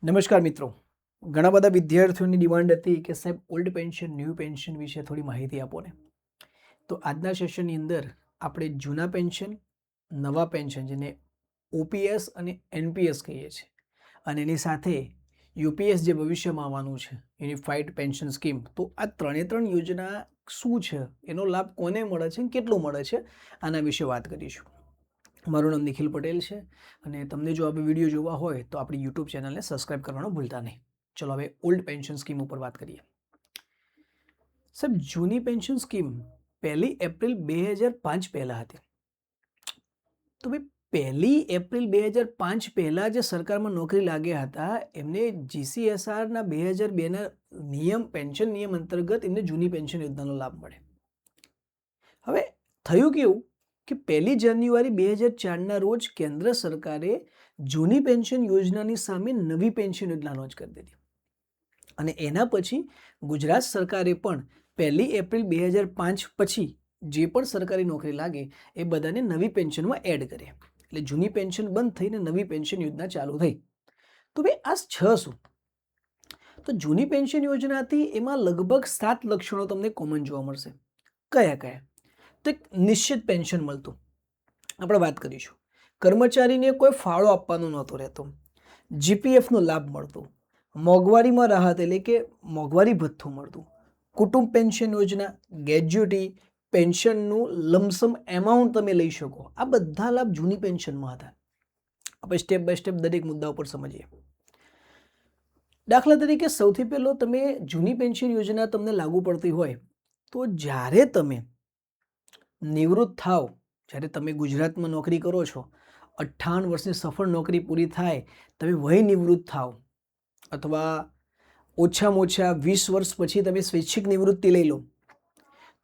નમસ્કાર મિત્રો. ઘણા બધા વિદ્યાર્થીઓની ડિમાન્ડ હતી કે સાહેબ ઓલ્ડ પેન્શન ન્યૂ પેન્શન વિશે થોડી માહિતી આપો ને. તો આજના સેશનની અંદર આપણે જૂના પેન્શન, નવા પેન્શન જેને ઓપીએસ અને એનપીએસ કહીએ છીએ અને એની સાથે યુપીએસ જે ભવિષ્યમાં આવવાનું છે યુનિફાઈડ પેન્શન સ્કીમ, તો આ ત્રણ યોજના શું છે, એનો લાભ કોને મળે છે, કેટલો મળે છે, આના વિશે વાત કરીશું. મારું નામ નિખિલ પટેલ છે અને તમને જો આ વિડીયો જોવા હોય તો આપણી યુટ્યુબ ચેનલને સબસ્ક્રાઇબ કરવાનું ભૂલતા નહીં. ચલો હવે ઓલ્ડ પેન્શન સ્કીમ ઉપર વાત કરીએ. સાહેબ, જૂની પેન્શન સ્કીમ 1 એપ્રિલ 2005 પહેલાં હતી. તો ભાઈ 1 એપ્રિલ 2005 પહેલાં જે સરકારમાં નોકરી લાગ્યા હતા એમને જીસીએસઆરના 2002ના નિયમ પેન્શન નિયમ અંતર્ગત એમને જૂની પેન્શન યોજનાનો લાભ મળે. હવે થયું કેવું કે 1 જાન્યુઆરી 2004ના રોજ કેન્દ્ર સરકારે જૂની પેન્શન યોજનાની સામે નવી પેન્શન યોજના લોન્ચ કરી દીધી અને એના પછી ગુજરાત સરકારે પણ 1 એપ્રિલ 2005 પછી જે પણ સરકારી નોકરી લાગે એ બધાને નવી પેન્શનમાં એડ કરે. એટલે જૂની પેન્શન બંધ થઈને નવી પેન્શન યોજના ચાલુ થઈ. તો ભાઈ આ શું? તો જૂની પેન્શન યોજના હતી એમાં લગભગ 7 લક્ષણો તમને કોમન જોવા મળશે. કયા કયા? તો એક નિશ્ચિત પેન્શન મળતું, આપણે વાત કરીશું. કર્મચારીને કોઈ ફાળો આપવાનો નહોતો રહેતો. જીપીએફનો લાભ મળતો. મોંઘવારીમાં રાહત એટલે કે મોંઘવારી ભથ્થું મળતું. કુટુંબ પેન્શન યોજના, ગ્રેજ્યુટી, પેન્શનનું લમસમ એમાઉન્ટ તમે લઈ શકો. આ બધા લાભ જૂની પેન્શનમાં હતા. આપણે સ્ટેપ બાય સ્ટેપ દરેક મુદ્દા ઉપર સમજીએ. દાખલા તરીકે સૌથી પહેલો, તમે જૂની પેન્શન યોજના તમને લાગુ પડતી હોય તો જ્યારે તમે નિવૃત્ત થાવ, જ્યારે તમે ગુજરાતમાં નોકરી કરો છો, 58 વર્ષની સફળ નોકરી પૂરી થાય, તમે વય નિવૃત્ત થાવ અથવા ઓછામાં ઓછા 20 વર્ષ પછી તમે સ્વૈચ્છિક નિવૃત્તિ લઈ લો,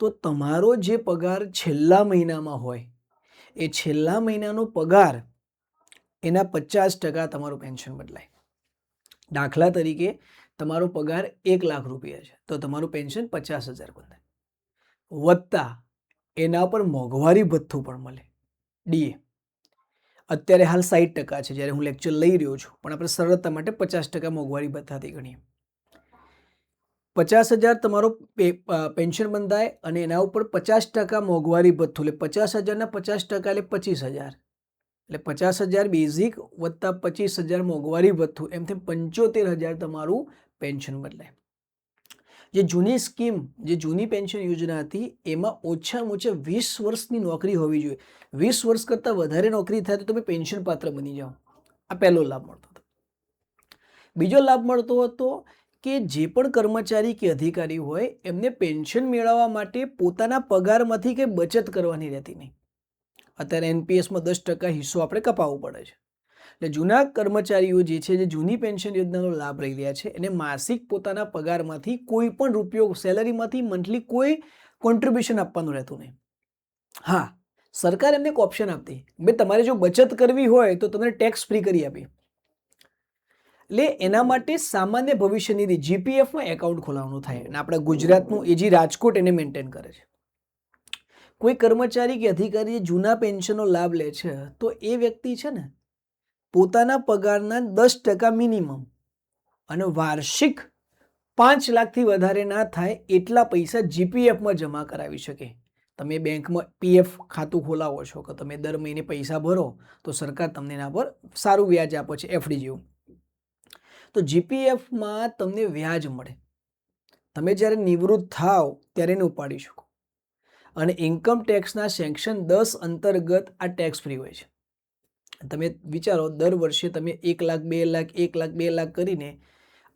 તો તમારો જે પગાર છેલ્લા મહિનામાં હોય એ છેલ્લા મહિનાનો પગાર એના 50% તમારું પેન્શન બદલાય. દાખલા તરીકે તમારો પગાર 1 લાખ રૂપિયા છે તો તમારું પેન્શન 50,000 બને. વત્તા એના પર મોંઘવારી ભથ્થું પણ મળે, ડીએ. અત્યારે હાલ 60% છે જ્યારે હું લેક્ચર લઈ રહ્યો છું, પણ આપણે સરળતા માટે 50% મોંઘવારી ભથ્થાથી ગણીએ. 50,000 તમારો પેન્શન બંધાય અને એના ઉપર 50% મોંઘવારી ભથ્થું, એટલે 50,000ના 50% એટલે 25,000, એટલે 50,000 બેઝિક વત્તા 25,000 મોંઘવારી ભથ્થું, એમ થઈ 75,000 તમારું પેન્શન બદલાય. જે જૂની સ્કીમ, જે જૂની પેન્શન યોજના હતી એમાં ઓછામાં ઓછા 20 વર્ષની નોકરી હોવી જોઈએ. 20 વર્ષ કરતાં વધારે નોકરી થાય તો તમે પેન્શન પાત્ર બની જાઓ. આ પહેલો લાભ મળતો હતો. બીજો લાભ મળતો હતો કે જે પણ કર્મચારી કે અધિકારી હોય એમને પેન્શન મેળવવા માટે પોતાના પગારમાંથી કંઈ બચત કરવાની રહેતી નહીં. અત્યારે એનપીએસમાં 10% હિસ્સો આપણે કપાવવો પડે છે. એટલે જૂના કર્મચારીઓ જે છે, જે જૂની પેન્શન યોજનાનો લાભ લઈ રહ્યા છે, એને માસિક પોતાના પગારમાંથી કોઈ પણ રૂપિયો, સેલરીમાંથી મંથલી કોઈ કોન્ટ્રીબ્યુશન આપવાનું રહેતું નહીં. હા, સરકાર એમને એક ઓપ્શન આપતી, ભાઈ તમારે જો બચત કરવી હોય તો તમને ટેક્સ ફ્રી કરી આપી. એટલે એના માટે સામાન્ય ભવિષ્ય નિધિ જીપીએફમાં એકાઉન્ટ ખોલાવવાનું થાય અને આપણા ગુજરાતનું એજી રાજકોટ એને મેન્ટેન કરે છે. કોઈ કર્મચારી કે અધિકારી જૂના પેન્શનનો લાભ લે છે તો એ વ્યક્તિ છે ને પોતાના પગારના 10% મિનિમમ અને વાર્ષિક 5 લાખથી વધારે ના થાય એટલા પૈસા જીપીએફમાં જમા કરાવી શકે. તમે બેંકમાં પીએફ ખાતું ખોલાવો છો કે તમે દર મહિને પૈસા ભરો તો સરકાર તમને એના પર સારું વ્યાજ આપે છે, એફડી જેવું. તો જીપીએફમાં તમને વ્યાજ મળે. તમે જ્યારે નિવૃત્ત થાવ ત્યારે એને ઉપાડી શકો અને ઇન્કમ ટેક્સના સેક્શન 10 અંતર્ગત આ ટેક્સ ફ્રી હોય છે. તમે વિચારો, દર વર્ષે તમે 1 લાખ 2 લાખ 1 લાખ 2 લાખ કરીને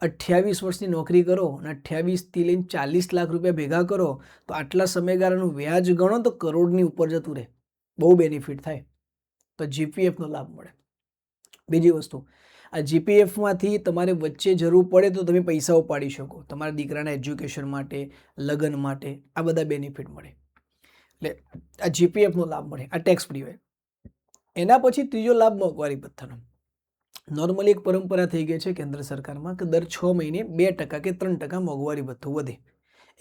28 વર્ષની નોકરી કરો અને 28થી લઈને 40 લાખ રૂપિયા ભેગા કરો તો આટલા સમયગાળાનું વ્યાજ ગણો તો કરોડની ઉપર જતું રહે. બહુ બેનિફિટ થાય. તો જીપીએફનો લાભ મળે. બીજી વસ્તુ, આ જીપીએફમાંથી તમારે વચ્ચે જરૂર પડે તો તમે પૈસા ઉપાડી શકો. તમારા દીકરાના એજ્યુકેશન માટે, લગ્ન માટે, આ બધા બેનિફિટ મળે. એટલે આ જીપીએફનો લાભ મળે, આ ટેક્સ ફ્રી હોય. એના પછી ત્રીજો લાભ મોંઘવારી ભથ્થાનો. નોર્મલી એક પરંપરા થઈ ગઈ છે કેન્દ્ર સરકારમાં કે દર 6 મહિને 2% કે 3% મોંઘવારી ભથ્થું વધે.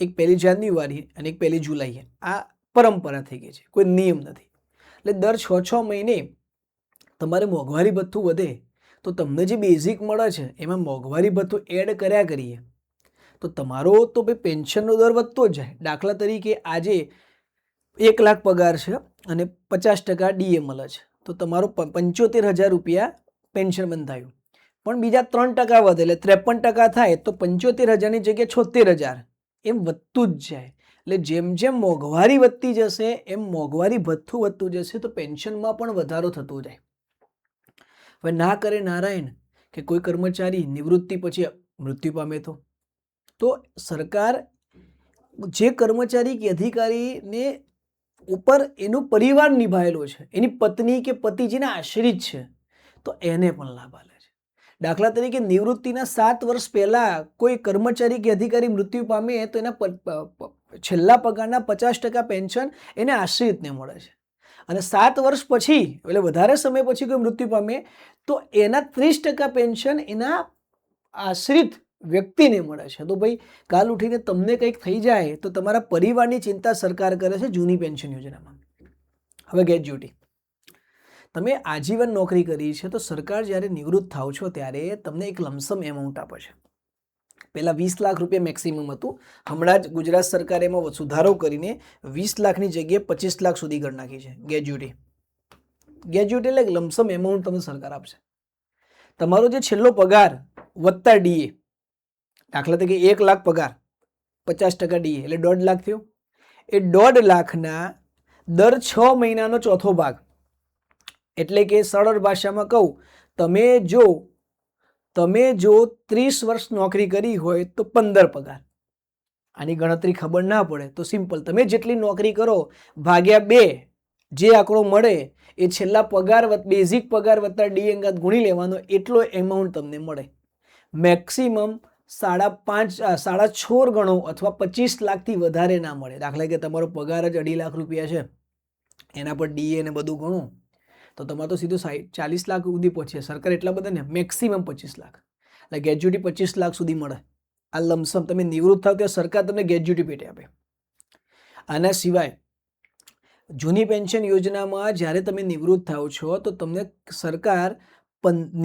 એક 1 જાન્યુઆરી અને એક 1 જુલાઈએ. આ પરંપરા થઈ ગઈ છે, કોઈ નિયમ નથી. એટલે દર 6 મહિને તમારે મોંઘવારી ભથ્થું વધે તો તમને જે બેઝિક મળે છે એમાં મોંઘવારી ભથ્થું એડ કર્યા કરીએ તો તમારો તો ભાઈ પેન્શનનો દર વધતો જ જાય. દાખલા તરીકે આજે 1 લાખ પગાર છે અને 50% ડીએ મળે છે તો તમારો 75,000 રૂપિયા પેન્શન બંધાયું. પણ બીજા 3% વધે એટલે 53% થાય તો 75,000ની જગ્યાએ 76,000 એમ વધતું જ જાય. એટલે જેમ જેમ મોંઘવારી વધતી જશે એમ મોંઘવારી ભથ્થું વધતું જશે તો પેન્શનમાં પણ વધારો થતો જાય. હવે ના કરે નારાયણ કે કોઈ કર્મચારી નિવૃત્તિ પછી મૃત્યુ પામે તો સરકાર જે કર્મચારી કે અધિકારીને ઉપર એનો પરિવાર નિભાયેલો છે, એની પત્ની કે પતિ જેના આશ્રિત છે તો એને પણ લાભ આલે છે. દાખલા તરીકે નિવૃત્તિના 7 વર્ષ પહેલા કોઈ કર્મચારી કે અધિકારી મૃત્યુ પામે તો એના છેલ્લા પગારના 50% પેન્શન એને આશ્રિતને મળે છે અને 7 વર્ષ પછી એટલે વધારે સમય પછી કોઈ મૃત્યુ પામે તો એના 30% પેન્શન એના આશ્રિત વ્યક્તિને મળે છે. તો ભાઈ કાલ ઉઠીને તમને કંઈક થઈ જાય તો તમારા પરિવારની ચિંતા સરકાર કરે છે જૂની પેન્શન યોજનામાં. હવે ગ્રેજ્યુટી, તમે આજીવન નોકરી કરી છે તો સરકાર જ્યારે નિવૃત્ત થાવ છો ત્યારે તમને એક લમસમ એમાઉન્ટ આપે છે. પહેલાં 20 લાખ રૂપિયા મેક્સિમમ હતું, હમણાં જ ગુજરાત સરકારે એમાં સુધારો કરીને 20 લાખની જગ્યાએ 25 લાખ સુધી કરી નાખી છે ગ્રેજ્યુટી. ગ્રેજ્યુટી એટલે લમસમ એમાઉન્ટ તમને સરકાર આપશે. તમારો જે છેલ્લો પગાર વત્તા ડીએ, દાખલા તરીકે 1 લાખ પગાર 50% ડીએ એટલે 1.5 લાખ થયો. એ 1.5 લાખના દર 6 મહિનાનો ચોથો ભાગ, એટલે કે સરળ ભાષામાં કહું, તમે જો 30 વર્ષ નોકરી કરી હોય તો 15 પગાર. આની ગણતરી ખબર ના પડે તો સિમ્પલ, તમે જેટલી નોકરી કરો ભાગ્યા 2 જે આંકડો મળે એ છેલ્લા પગાર બેઝિક પગાર વત્તા ડી અંગાત ગુણી લેવાનો, એટલો એમાઉન્ટ તમને મળે. મેક્સિમમ 5.5 ગણો અથવા 25 લાખથી વધારે ના મળે. દાખલા કે તમારો પગાર જ 2.5 લાખ રૂપિયા છે, એના પર ડીએ ને બધું ગણો તો તમારે તો સીધું 40 લાખ સુધી પહોંચે. સરકાર એટલા બધા ને, મેક્સિમમ 25 લાખ એટલે ગ્રેજ્યુટી 25 લાખ સુધી મળે. આ લમસમ તમે નિવૃત્ત થાવ ત્યાં સરકાર તમને ગ્રેજ્યુટી પેટે આપે. આના સિવાય જૂની પેન્શન યોજનામાં જ્યારે તમે નિવૃત્ત થાવ છો તો તમને સરકાર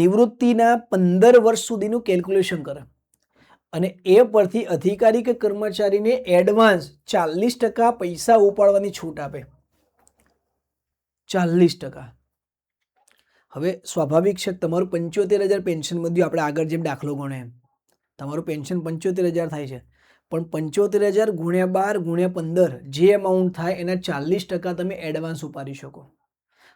નિવૃત્તિના 15 વર્ષ સુધીનું કેલ્ક્યુલેશન કરે અને એ પરથી અધિકારી કે કર્મચારીને એડવાન્સ 40% પૈસા ઉપાડવાની છૂટ આપે. 40%. હવે સ્વાભાવિક છે તમારું 75,000 પેન્શન મળ્યું, આપણે આગળ જેમ દાખલો ગણે એમ તમારું પેન્શન 75,000 થાય છે, પણ 75,000 ગુણ્યા 12 ગુણ્યા 15 જે એમાઉન્ટ થાય એના 40% તમે એડવાન્સ ઉપાડી શકો.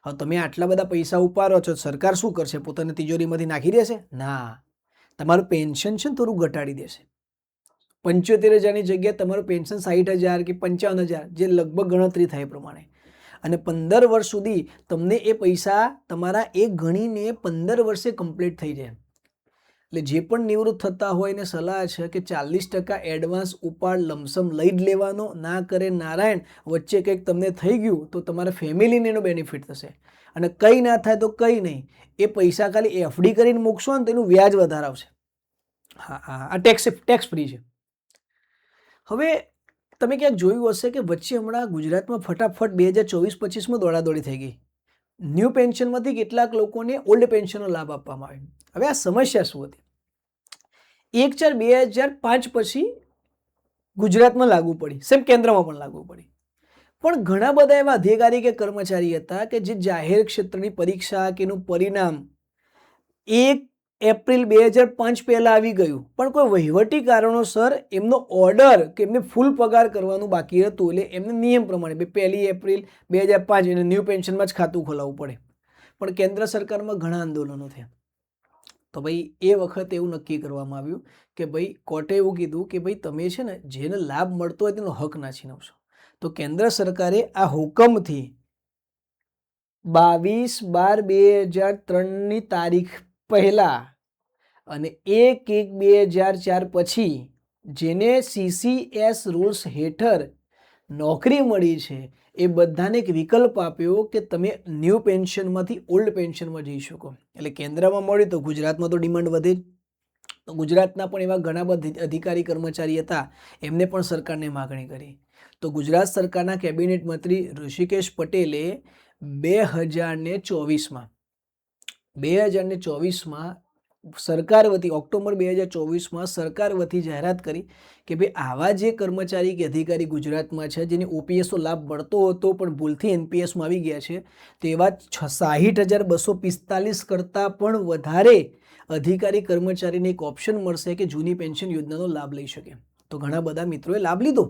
હવે તમે આટલા બધા પૈસા ઉપાડો છો, સરકાર શું કરશે? પોતાની તિજોરીમાંથી નાખી દેશે? ના, તમારું પેન્શન છે ને થોડું ઘટાડી દેશે. 75,000ની જગ્યાએ તમારું પેન્શન 60,000 કે 55,000 જે લગભગ ગણતરી થાય પ્રમાણે, અને 15 વર્ષ સુધી તમને એ પૈસા તમારા એ ગણીને 15 વર્ષે કમ્પ્લીટ થઈ જાય. એટલે જે પણ નિવૃત્ત થતા હોય એને સલાહ છે કે 40% એડવાન્સ ઉપાડ લમસમ લઈ જ લેવાનો. ના કરે નારાયણ, વચ્ચે કંઈક તમને થઈ ગયું તો તમારા ફેમિલીને એનો બેનિફિટ થશે, અને કંઈ ના થાય તો કંઈ નહીં, એ પૈસા ખાલી એફડી કરીને મૂકશો ને તેનું વ્યાજ વધારે આવશે. આ ટેક્સ ફ્રી છે. હવે તમે ક્યાંક જોયું હશે કે વચ્ચે હમણાં ગુજરાતમાં ફટાફટ 2024-25માં દોડાદોડી થઈ ગઈ. ન્યૂ પેન્શનમાંથી કેટલાક લોકોને ઓલ્ડ પેન્શનનો લાભ આપવામાં આવ્યો. હવે આ સમસ્યા શું હતી? 1/4/2005 પછી ગુજરાતમાં લાગુ પડી, સેમ કેન્દ્રમાં પણ લાગુ પડી. પણ ઘણા બધા એવા અધિકારી કે કર્મચારી હતા કે જે જાહેર ક્ષેત્રની પરીક્ષા કે એનું પરિણામ 1 એપ્રિલ 2005 પહેલાં આવી ગયું, પણ કોઈ વહીવટી કારણોસર એમનો ઓર્ડર કે એમને ફૂલ પગાર કરવાનું બાકી હતું, એટલે એમને નિયમ પ્રમાણે 1 એપ્રિલ 2005 એને ન્યૂ પેન્શનમાં જ ખાતું ખોલાવવું પડે. પણ કેન્દ્ર સરકારમાં ઘણા આંદોલનો થયા તો ભાઈ એ વખતે એવું નક્કી કરવામાં આવ્યું કે ભાઈ કોર્ટે એવું કીધું કે ભાઈ તમે છે ને જેને લાભ મળતો હોય તેનો હક ના છીનવશો. તો કેન્દ્ર સરકારે આ હુકમથી 22/12/2003ની તારીખ પહેલાં અને 1/1/2004 પછી જેને CCS રૂલ્સ હેઠળ નોકરી મળી છે એ બધાને એક વિકલ્પ આપ્યો કે તમે ન્યૂ પેન્શનમાંથી ઓલ્ડ પેન્શનમાં જઈ શકો. એટલે કેન્દ્રમાં મળ્યું તો ગુજરાતમાં તો ડિમાન્ડ વધે જ. તો ગુજરાતના પણ એવા ઘણા બધા અધિકારી કર્મચારી હતા, એમને પણ સરકારને માગણી કરી. તો ગુજરાત સરકારના કેબિનેટ મંત્રી ઋષિકેશ પટેલે 2024માં 2024માં સરકાર વતી ઓક્ટોબર 2024માં સરકાર વતી જાહેરાત કરી કે ભાઈ આવા જે કર્મચારી કે અધિકારી ગુજરાતમાં છે જેને ઓપીએસનો લાભ મળતો હતો પણ ભૂલથી એનપીએસમાં આવી ગયા છે તો એવા 60,245 કરતાં પણ વધારે અધિકારી કર્મચારીને એક ઓપ્શન મળશે કે જૂની પેન્શન યોજનાનો લાભ લઈ શકે. તો ઘણા બધા મિત્રોએ લાભ લીધો.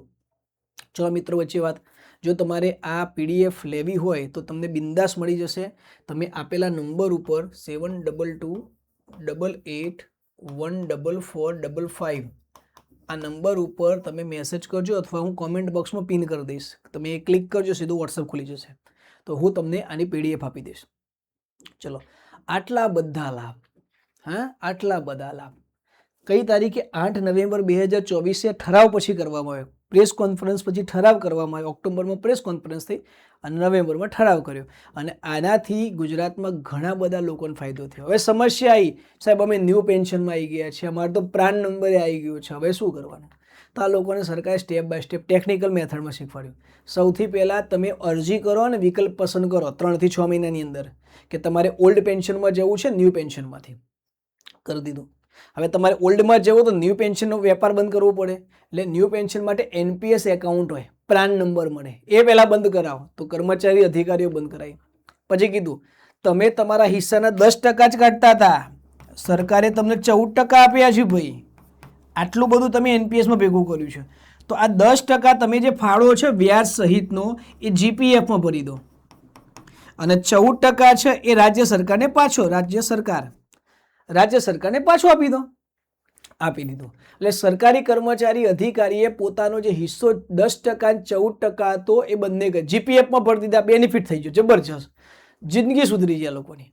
ચલો મિત્રો વચ્ચે વાત, જો તમારે આ પીડીએફ લેવી હોય તો તમને બિંદાસ મળી જશે. તમે આપેલા નંબર ઉપર 7228814455 આ નંબર ઉપર તમે મેસેજ કરજો અથવા હું કોમેન્ટ બોક્સમાં પિન કરી દઈશ. તમે એ ક્લિક કરજો, સીધું વોટ્સઅપ ખુલી જશે. તો હું તમને આની પીડીએફ આપી દઈશ. ચલો, આટલા બધા લાભ, આટલા બધા લાભ કઈ તારીખે 8 નવેમ્બર 2024 ઠરાવ પછી કરવામાં આવ્યો. પ્રેસ કોન્ફરન્સ પછી ઠરાવ કરવામાં આવ્યો. ઓક્ટોબરમાં પ્રેસ કોન્ફરન્સ થઈ અને નવેમ્બરમાં ઠરાવ કર્યો અને આનાથી ગુજરાતમાં ઘણા બધા લોકોને ફાયદો થયો. હવે સમસ્યા આવી, સાહેબ અમે ન્યૂ પેન્શનમાં આવી ગયા છે, અમારે તો પ્રાન નંબરે આવી ગયો છે, હવે શું કરવાનું? તો આ લોકોને સરકારે સ્ટેપ બાય સ્ટેપ ટેકનિકલ મેથડમાં શીખવાડ્યું. સૌથી પહેલાં તમે અરજી કરો અને વિકલ્પ પસંદ કરો 3 થી 6 મહિનાની અંદર કે તમારે ઓલ્ડ પેન્શનમાં જવું છે, ન્યૂ પેન્શનમાંથી કરી દીધું. હવે તમારે ઓલ્ડમાં જવું તો ન્યૂ પેન્શનનો વેપાર બંધ કરવો પડે. એટલે ન્યૂ પેન્શન માટે એનપીએસ એકાઉન્ટ હોય, પ્રાન નંબર મળે, એ પહેલાં બંધ કરાવો. તો કર્મચારી અધિકારીઓ બંધ કરાવી. પછી કીધું તમે તમારા હિસ્સાના 10% જ કાઢતા હતા, સરકારે તમને 14% આપ્યા છે ભાઈ. આટલું બધું તમે એનપીએસમાં ભેગું કર્યું છે તો આ 10% તમે જે ફાળો છે વ્યાજ સહિતનો એ જીપીએફમાં ભરી દો અને 14% છે એ રાજ્ય સરકારને પાછો આપી દો. આપી દીધો. એટલે સરકારી કર્મચારી અધિકારીએ પોતાનો જે હિસ્સો 10% 14% હતો એ બંને જીપીએફમાં ભરી દીધા. બેનિફિટ થઈ ગયો, જબરજસ્ત, જિંદગી સુધરી ગયા લોકોની.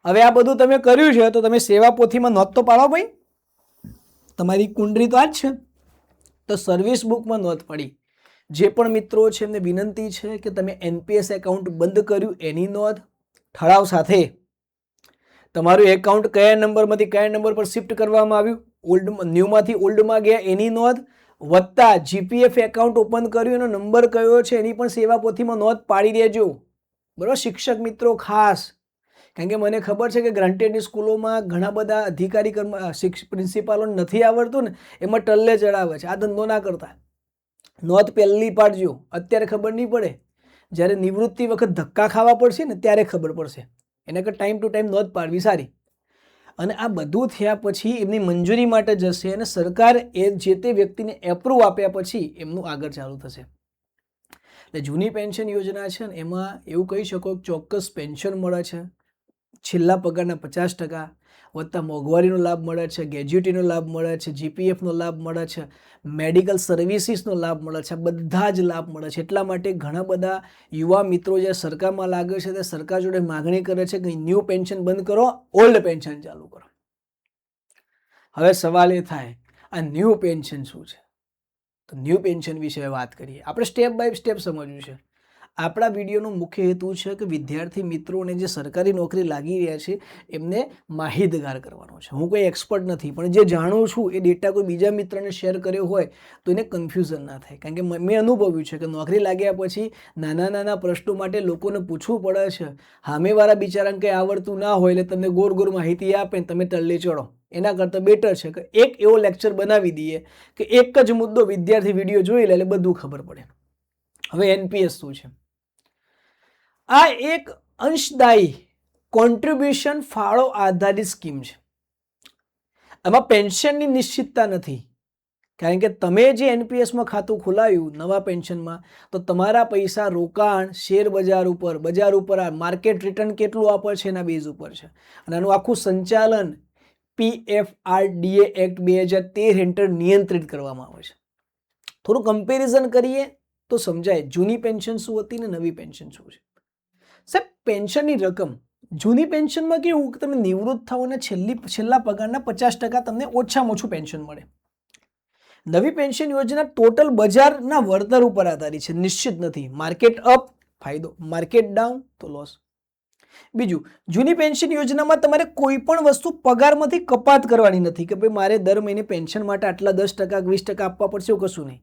હવે આ બધું તમે કર્યું છે તો તમે સેવા પોથીમાં નોંધ તો પાડો ભાઈ. તમારી કુંડળી તો આ જ છે, તો સર્વિસ બુકમાં નોંધ પડી. જે પણ મિત્રો છે એમને વિનંતી છે કે તમે એનપીએસ એકાઉન્ટ બંધ કર્યું એની નોંધ, ઠરાવ સાથે તમારું એકાઉન્ટ કયા નંબરમાંથી કયા નંબર પર શિફ્ટ કરવામાં આવ્યું, ન્યૂમાંથી ઓલ્ડમાં ગયા એની નોંધ, વત્તા જીપીએફ એકાઉન્ટ ઓપન કર્યું એનો નંબર કયો છે એની પણ સેવા પોથીમાં નોંધ પાડી દેજો. બરાબર શિક્ષક મિત્રો ખાસ, કારણ કે મને ખબર છે કે ગ્રાન્ટેડની સ્કૂલોમાં ઘણા બધા અધિકારી પ્રિન્સિપાલોને નથી આવડતું ને એમાં ટલ્લે ચડાવે છે. આ ધંધો ના કરતા, નોંધ પહેલી પાડજો. અત્યારે ખબર નહીં પડે, જ્યારે નિવૃત્તિ વખત ધક્કા ખાવા પડશે ને ત્યારે ખબર પડશે. એના કરતાં ટાઈમ ટુ ટાઈમ નોંધ પાડવી સારી. અને આ બધું થયા પછી એમની મંજૂરી માટે જશે અને સરકાર એ જે તે વ્યક્તિને એપ્રુવ આપ્યા પછી એમનું આગળ ચાલુ થશે. એટલે જૂની પેન્શન યોજના છે ને એમાં એવું કહી શકો ચોક્કસ પેન્શન મળે છે, છેલ્લા પગારના 50% વત્તા મોંઘવારીનો લાભ મળે છે, ગ્રેજ્યુટીનો લાભ મળે છે, જીપીએફનો લાભ મળે છે, મેડિકલ સર્વિસીસનો લાભ મળે છે. બધા જ લાભ મળે છે. એટલા માટે ઘણા બધા યુવા મિત્રો જે સરકારમાં લાગે છે તે સરકાર જોડે માગણી કરે છે કે ન્યૂ પેન્શન બંધ કરો, ઓલ્ડ પેન્શન ચાલુ કરો. હવે સવાલ એ થાય આ ન્યૂ પેન્શન શું છે? તો ન્યૂ પેન્શન વિશે વાત કરીએ. આપણે સ્ટેપ બાય સ્ટેપ સમજવું છે. આપણા વિડીયોનો મુખ્ય હેતુ છે કે વિદ્યાર્થી મિત્રોને જે સરકારી નોકરી લાગી રહ્યા છે એમને માહિતગાર કરવાનો છે. હું કોઈ એક્સપર્ટ નથી, પણ જે જાણું છું એ ડેટા કોઈ બીજા મિત્રને શેર કર્યો હોય તો એને કન્ફ્યુઝન ના થાય. કારણ કે મેં અનુભવ્યું છે કે નોકરી લાગ્યા પછી નાના નાના પ્રશ્નો માટે લોકોને પૂછવું પડે છે. સામેવાળા બિચારાને કંઈ આવડતું ના હોય એટલે તમને ગોર ગોર માહિતી આપે ને તમે તલ્લે ચડો. એના કરતાં બેટર છે કે એક એવો લેક્ચર બનાવી દઈએ કે એક જ મુદ્દો વિદ્યાર્થી વિડીયો જોઈ લે એટલે બધું ખબર પડે. હવે એનપીએસ શું છે? આ એક અંશદાયી કોન્ટ્રીબ્યુશન ફાળો આધારિત સ્કીમ છે. આમાં પેન્શનની નિશ્ચિતતા નથી, કારણ કે તમે જે એનપીએસમાં ખાતું ખોલાવ્યું નવા પેન્શનમાં તો તમારા પૈસા રોકાણ શેર બજાર ઉપર આ માર્કેટ રિટર્ન કેટલું આપે છે એના બેઝ ઉપર છે. અને આનું આખું સંચાલન PFRDA એક્ટ 2013 હેઠળ નિયંત્રિત કરવામાં આવે છે. થોડું કમ્પેરિઝન કરીએ તો સમજાય જૂની પેન્શન શું હતી ને નવી પેન્શન શું છે. સાહેબ પેન્શનની રકમ જૂની પેન્શનમાં કેવું કે તમે નિવૃત્ત થાઓ અને છેલ્લા પગારના 50% તમને ઓછામાં ઓછું પેન્શન મળે. નવી પેન્શન યોજના ટોટલ બજારના વળતર ઉપર આધારિત છે, નિશ્ચિત નથી. માર્કેટ અપ ફાયદો, માર્કેટ ડાઉન તો લોસ. બીજું, જૂની પેન્શન યોજનામાં તમારે કોઈ પણ વસ્તુ પગારમાંથી કપાત કરવાની નથી કે ભાઈ મારે દર મહિને પેન્શન માટે આટલા 10% 20% આપવા પડશે, એવું કશું નહીં.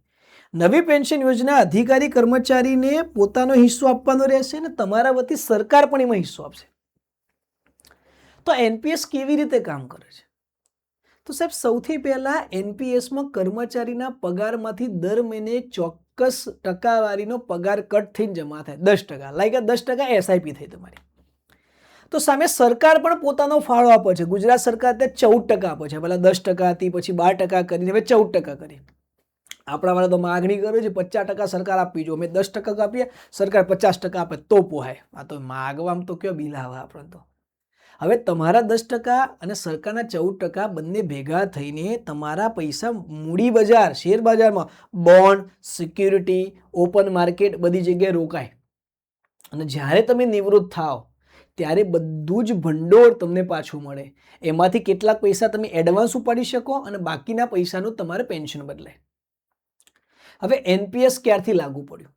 નવી પેન્શન યોજના અધિકારી કર્મચારીને પોતાનો હિસ્સો આપવાનો રહેશે અને તમારા વતી સરકાર પણ એમાં હિસ્સો આપશે. તો એનપીએસ કેવી રીતે કામ કરે છે? તો સાહેબ સૌથી પહેલા એનપીએસમાં કર્મચારીના પગારમાંથી દર મહિને ચોક્કસ ટકાવારીનો પગાર કટ થઈને જમા થાય 10%. લાઈક 10% એસઆઈપી થઈ તમારી. તો સામે સરકાર પણ પોતાનો ફાળો આપે છે. ગુજરાત સરકાર ત્યાં 14% આપે છે. પહેલા 10% હતી, પછી 12% કરીને હવે 14% કરી. આપણા વાળા તો માગણી કરે છે 50% સરકાર આપવી જોઈએ. અમે 10% આપીએ, સરકાર 50% આપે તો પોહાય. આ તો માગવામાં તો કયો બિલાવા આપણે તો. હવે તમારા 10% અને સરકારના 14% બંને ભેગા થઈને તમારા પૈસા મૂડી બજાર, શેર બજારમાં, બોન્ડ, સિક્યુરિટી, ઓપન માર્કેટ બધી જગ્યાએ રોકાય. અને જ્યારે તમે નિવૃત્ત થાવ ત્યારે બધું જ ભંડોળ તમને પાછું મળે. એમાંથી કેટલાક પૈસા તમે એડવાન્સ ઉપાડી શકો અને બાકીના પૈસાનું તમારે પેન્શન બદલે. હવે એનપીએસ ક્યારથી લાગુ પડ્યું?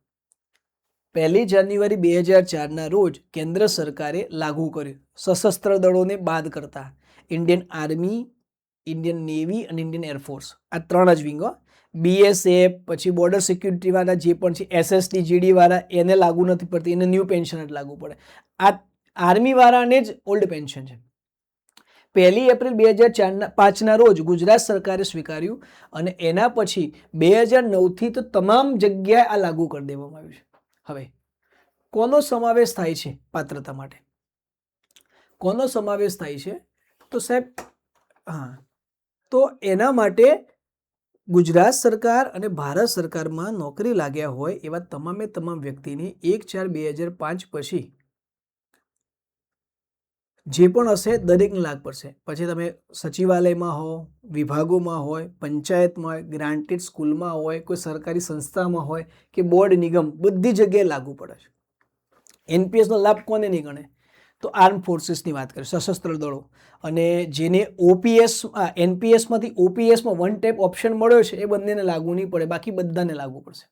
1 જાન્યુઆરી 2004ના રોજ કેન્દ્ર સરકારે લાગુ કર્યું. સશસ્ત્ર દળોને બાદ કરતા ઇન્ડિયન આર્મી, ઇન્ડિયન નેવી અને ઇન્ડિયન એરફોર્સ, આ 3 જ વિંગો, બીએસએફ, પછી બોર્ડર સિક્યુરિટી વાળા જે પણ છે, એસએસટી જીડી વાળા, એને લાગુ નથી પડતી, એને ન્યૂ પેન્શન જ લાગુ પડે. આ આર્મી વાળાને જ ઓલ્ડ પેન્શન છે. 1 એપ્રિલ 2005ના રોજ ગુજરાત સરકારે સ્વીકાર્યું અને એના પછી 2009થી તો તમામ જગ્યાએ આ લાગુ કરી દેવામાં આવ્યું છે. હવે કોનો સમાવેશ થાય છે પાત્રતા માટે? કોનો સમાવેશ થાય છે? તો સાહેબ તો એના માટે ગુજરાત સરકાર અને ભારત સરકારમાં નોકરી લાગ્યા હોય એવા તમામે તમામ વ્યક્તિને 1/4/2005 પછી જે પણ હશે દરેકને લાગ પડશે. પછી તમે સચિવાલયમાં હો, વિભાગોમાં હોય, પંચાયતમાં હોય, ગ્રાન્ટેડ સ્કૂલમાં હોય, કોઈ સરકારી સંસ્થામાં હોય કે બોર્ડ નિગમ, બધી જગ્યાએ લાગુ પડે છે. એનપીએસનો લાભ કોને નહીં ગણે? તો આર્મ ફોર્સિસની વાત કરીએ, સશસ્ત્ર દળો, અને જેને ઓપીએસ એનપીએસમાંથી ઓપીએસમાં વન ટાઈપ ઓપ્શન મળ્યો છે એ બંનેને લાગુ નહીં પડે, બાકી બધાને લાગુ પડશે.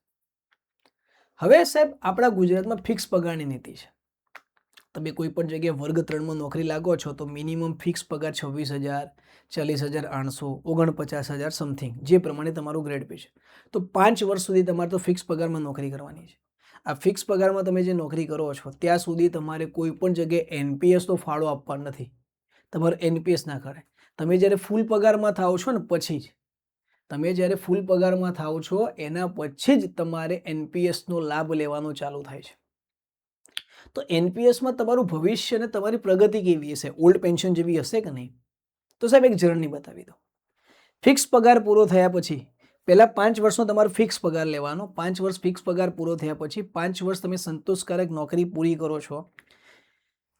હવે સાહેબ આપણા ગુજરાતમાં ફિક્સ પગારની નીતિ છે. તમે કોઈ પણ જગ્યાએ વર્ગ 3માં નોકરી લાગો છો તો મિનિમમ ફિક્સ પગાર 26,000, 40,800, 49,000 સમથિંગ, જે પ્રમાણે તમારું ગ્રેડ પે છે. તો 5 વર્ષ સુધી તમારે તો ફિક્સ પગારમાં નોકરી કરવાની છે. આ ફિક્સ પગારમાં તમે જે નોકરી કરો છો ત્યાં સુધી તમારે કોઈ પણ જગ્યાએ એનપીએસનો ફાળો આપવાનો નથી. તમારે એનપીએસ ના કરે. તમે જ્યારે ફૂલ પગારમાં થાઓ છો ને પછી જ, તમે જ્યારે ફૂલ પગારમાં થાઓ છો એના પછી જ તમારે એનપીએસનો લાભ લેવાનો ચાલુ થાય છે. તો એનપીએસમાં તમારું ભવિષ્ય અને તમારી પ્રગતિ કેવી હશે? ઓલ્ડ પેન્શન જેવી હશે કે નહીં? તો સાહેબ એક જર્ની બતાવી દો. ફિક્સ પગાર પૂરો થયા પછી પહેલા 5 વર્ષનો તમારો ફિક્સ પગાર લેવાનો. 5 વર્ષ ફિક્સ પગાર પૂરો થયા પછી 5 વર્ષ તમે સંતોષકારક નોકરી પૂરી કરો છો.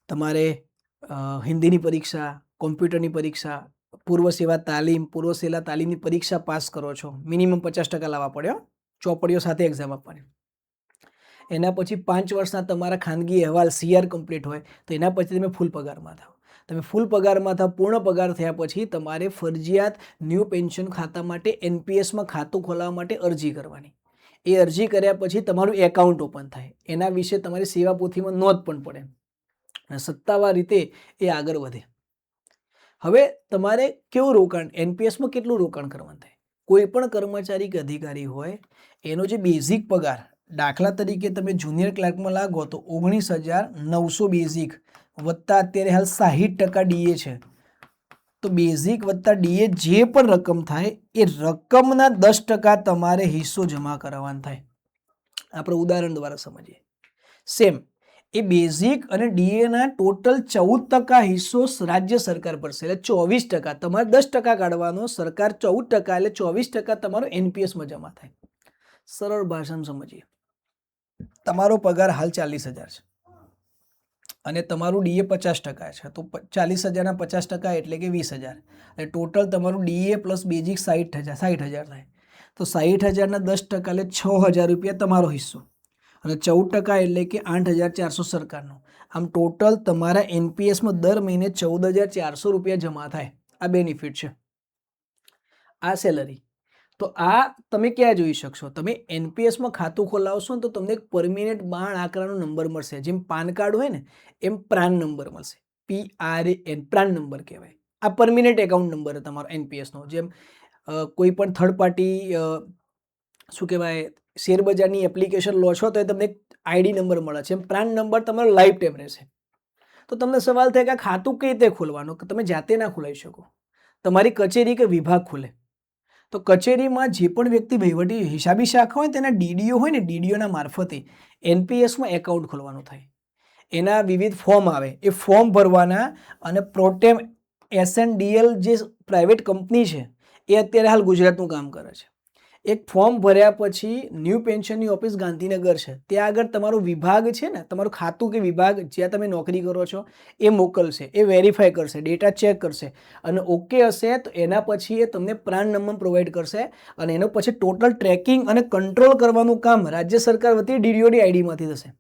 તમારે હિન્દીની પરીક્ષા, કોમ્પ્યુટરની પરીક્ષા, પૂર્વ સેવા તાલીમની પરીક્ષા પાસ કરો છો. મિનિમમ 50% લાવવા પડ્યો, ચોપડીઓ સાથે એક્ઝામ આપવાની. એના પછી 5 વર્ષના તમારા ખાનગી અહેવાલ CR કમ્પ્લીટ હોય તો એના પછી તમે ફૂલ પગારમાં થાઓ. તમે ફૂલ પગારમાં થાવ, પૂર્ણ પગાર થયા પછી તમારે ફરજિયાત ન્યૂ પેન્શન ખાતા માટે એનપીએસમાં ખાતું ખોલાવવા માટે અરજી કરવાની. એ અરજી કર્યા પછી તમારું એકાઉન્ટ ઓપન થાય. એના વિશે તમારી સેવા પોથીમાં નોંધ પણ પડે અને સત્તાવાર રીતે એ આગળ વધે. હવે તમારે કેવું રોકાણ, એનપીએસમાં કેટલું રોકાણ કરવાનું થાય? કોઈ પણ કર્મચારી કે અધિકારી હોય એનો જે બેઝિક પગાર, દાખલા તરીકે તમે જુનિયર ક્લાર્કમાં લાગો તો 19,900 બેઝિક વત્તા અત્યારે હાલ 60% ડીએ છે. તો બેઝિક વત્તા ડીએ જે પણ રકમ થાય એ રકમના 10% તમારે હિસ્સો જમા કરાવવાનો થાય. આપણે ઉદાહરણ દ્વારા સમજીએ. સેમ એ બેઝિક અને ડીએના ટોટલ 14% હિસ્સો રાજ્ય સરકાર ભરશે, એટલે 24%. તમારે 10% કાઢવાનો, સરકાર 14%, એટલે 24% તમારો એનપીએસમાં જમા થાય. સરળ ભાષામાં સમજીએ. તમારો પગાર હાલ 40,000 છે અને તમારું ડીએ 50% છે, તો 40,000ના 50% એટલે કે 20,000, એટલે ટોટલ તમારું ડીએ પ્લસ બેઝિક 60,000 થાય. તો 60,000ના 10% એટલે 6,000 રૂપિયા તમારો હિસ્સો અને 14% એટલે કે 8,400 સરકારનો. આમ ટોટલ તમારા એનપીએસમાં દર મહિને 14,400 રૂપિયા જમા થાય. આ બેનિફિટ છે, આ સેલરી. તો આ તમે ક્યાં જોઈ શકશો? તમે એનપીએસમાં ખાતું ખોલાવશો ને તો તમને એક પરમિનન્ટ 12 આંકડાનો નંબર મળશે. જેમ પાન કાર્ડ હોય ને એમ પ્રાન નંબર મળશે. PRAN પ્રાન નંબર કહેવાય. આ પરમિનન્ટ એકાઉન્ટ નંબર છે તમારો એનપીએસનો. જેમ કોઈ પણ થર્ડ પાર્ટી શું કહેવાય શેરબજારની એપ્લિકેશન લો છો તો એ તમને આઈડી નંબર મળે છે. એમ પ્રાન નંબર તમારો લાઈફ ટાઈમ રહેશે. તો તમને સવાલ થાય કે આ ખાતું કઈ રીતે ખોલવાનું, કે તમે જાતે ના ખોલાવી શકો, તમારી કચેરી કે વિભાગ ખોલે. તો કચેરીમાં જે પણ વ્યક્તિ વહીવટી હિસાબી શાખા હોય તેના ડીડીઓ હોય ને, ડીડીઓના મારફતે એનપીએસમાં એકાઉન્ટ ખોલવાનું થાય. એના વિવિધ ફોર્મ આવે, એ ફોર્મ ભરવાના અને પ્રોટેમ એસએનડીએલ જે પ્રાઇવેટ કંપની છે એ અત્યારે હાલ ગુજરાતનું કામ કરે છે. એક ફોર્મ ભર્યા પછી ન્યૂ પેન્શનની ઓફિસ ગાંધીનગર છે, ત્યાં આગળ તમારો વિભાગ છે ને, તમારું ખાતું કે વિભાગ જ્યાં તમે નોકરી કરો છો એ મોકલશે, એ વેરીફાઈ કરશે, ડેટા ચેક કરશે અને ઓકે હશે તો એના પછી એ તમને પ્રાન નંબર પ્રોવાઈડ કરશે અને એનો પછી ટોટલ ટ્રેકિંગ અને કંટ્રોલ કરવાનું કામ રાજ્ય સરકાર વતી ડીડીઓની આઈડીમાંથી થશે.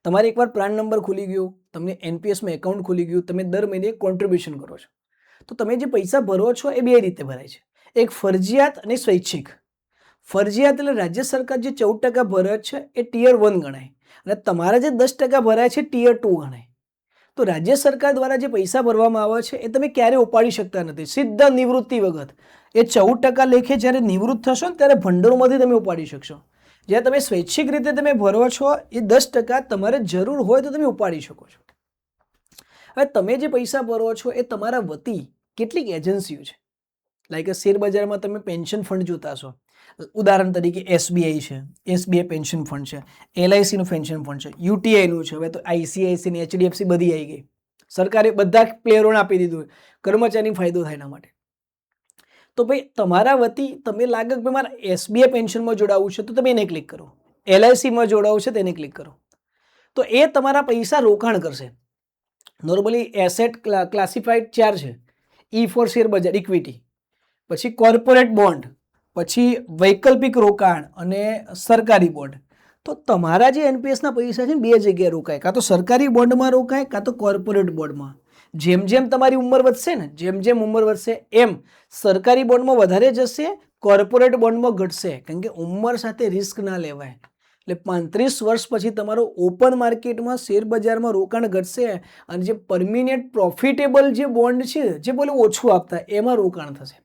તમારે એકવાર પ્રાન નંબર ખુલી ગયો, તમને એનપીએસમાં એકાઉન્ટ ખુલી ગયું, તમે દર મહિને કોન્ટ્રીબ્યુશન કરો છો, તો તમે જે પૈસા ભરો છો એ બે રીતે ભરાય છે, એક ફરજિયાત અને સ્વૈચ્છિક. ફરજિયાત એટલે રાજ્ય સરકાર જે 14% ભરે છે એ ટિયર 1 ગણાય અને તમારા જે 10% ભરાય છે ટિયર 2 ગણાય. તો રાજ્ય સરકાર દ્વારા જે પૈસા ભરવામાં આવે છે એ તમે ક્યારે ઉપાડી શકતા નથી, સીધા નિવૃત્તિ વખત. એ 14% લેખે જ્યારે નિવૃત્ત થશો ને ત્યારે ભંડોળમાંથી તમે ઉપાડી શકશો. જ્યારે તમે સ્વૈચ્છિક રીતે તમે ભરો છો એ 10% તમારે જરૂર હોય તો તમે ઉપાડી શકો છો. હવે તમે જે પૈસા ભરો છો એ તમારા વતી કેટલીક એજન્સીઓ છે, લાઈક શેર બજારમાં તમે પેન્શન ફંડ જોતા હશો, ઉદાહરણ તરીકે એસબીઆઈ છે, એસબીઆઈ પેન્શન ફંડ છે, એલઆઈસીનું પેન્શન ફંડ છે, યુટીઆઈનું છે, હવે તો આઈસીઆઈસી ને એચડીએફસી બધી આવી ગઈ. સરકારે બધા પ્લેયરોને આપી દીધું, કર્મચારીને ફાયદો થાય એના માટે. તો ભાઈ તમારા વતી તમે લાગે કે મારે એસબીઆઈ પેન્શનમાં જોડાવવું છે તો તમે એને ક્લિક કરો, એલઆઈસીમાં જોડાવવું છે તેને ક્લિક કરો. તો એ તમારા પૈસા રોકાણ કરશે. નોર્મલી એસેટ ક્લાસિફાઈડ 4 છે, ઈ ફોર શેર બજાર ઇક્વિટી, પછી કોર્પોરેટ બોન્ડ, પછી વૈકલ્પિક રોકાણ અને સરકારી બોન્ડ. તો તમારા જે એનપીએસના પૈસા છે બે જગ્યાએ રોકાય, કાં તો સરકારી બોન્ડમાં રોકાય કાં તો કોર્પોરેટ બોન્ડમાં. જેમ જેમ તમારી ઉંમર વધશે ને, જેમ જેમ ઉંમર વધશે એમ સરકારી બોન્ડમાં વધારે જશે, કોર્પોરેટ બોન્ડમાં ઘટશે, કારણ કે ઉંમર સાથે રિસ્ક ના લેવાય. એટલે 35 વર્ષ પછી તમારો ઓપન માર્કેટમાં શેર બજારમાં રોકાણ ઘટશે અને જે પરમિનેન્ટ પ્રોફિટેબલ જે બોન્ડ છે જે બોલે ઓછું આપતા એમાં રોકાણ થશે.